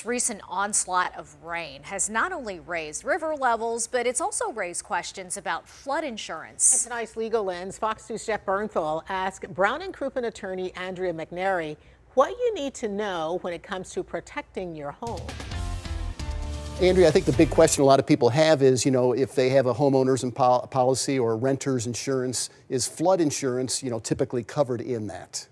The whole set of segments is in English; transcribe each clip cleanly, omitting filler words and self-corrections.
this recent onslaught of rain has not only raised river levels, but it's also raised questions about flood insurance. And tonight's Legal Lens, Fox News' Jeff Bernthal asked Brown and Crouppen attorney Andrea McNairy what you need to know when it comes to protecting your home. Andrea, I think the big question a lot of people have is, if they have a homeowner's policy or renter's insurance, is flood insurance, typically covered in that?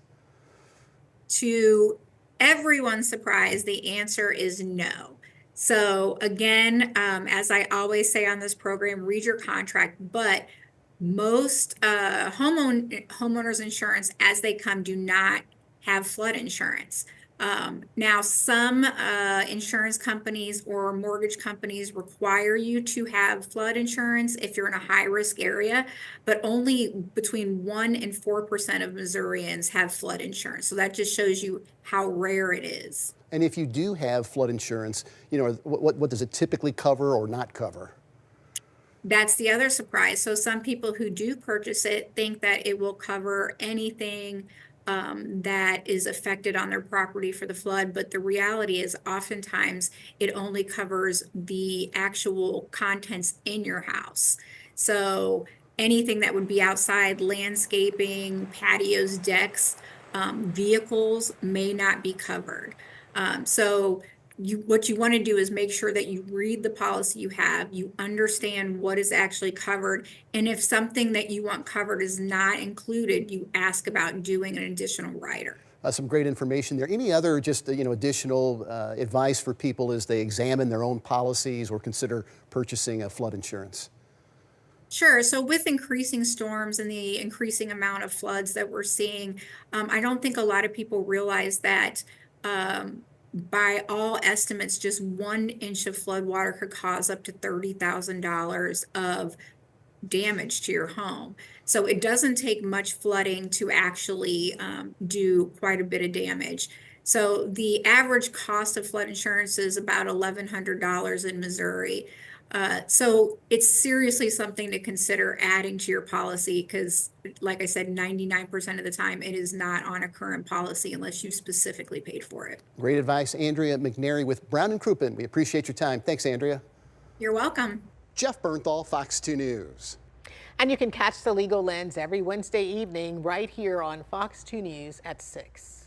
To everyone's surprise, the answer is no. So again, as I always say on this program, read your contract, but most homeowners insurance as they come do not have flood insurance. Now, some insurance companies or mortgage companies require you to have flood insurance if you're in a high-risk area, but only between 1% and 4% of Missourians have flood insurance. So that just shows you how rare it is. And if you do have flood insurance, what does it typically cover or not cover? That's the other surprise. So some people who do purchase it think that it will cover anything that is affected on their property for the flood, but the reality is oftentimes it only covers the actual contents in your house. So anything that would be outside, landscaping, patios, decks, vehicles may not be covered. What you want to do is make sure that you read the policy you have, you understand what is actually covered, and if something that you want covered is not included, you ask about doing an additional rider. Some great information there. Any other additional advice for people as they examine their own policies or consider purchasing a flood insurance? Sure. So with increasing storms and the increasing amount of floods that we're seeing, I don't think a lot of people realize that by all estimates, just 1 inch of flood water could cause up to $30,000 of damage to your home. So it doesn't take much flooding to actually do quite a bit of damage. So the average cost of flood insurance is about $1,100 in Missouri. So it's seriously something to consider adding to your policy because, like I said, 99% of the time it is not on a current policy unless you specifically paid for it. Great advice. Andrea McNairy with Brown and Crouppen. We appreciate your time. Thanks, Andrea. You're welcome. Jeff Bernthal, Fox 2 News. And you can catch the Legal Lens every Wednesday evening right here on Fox 2 News at 6.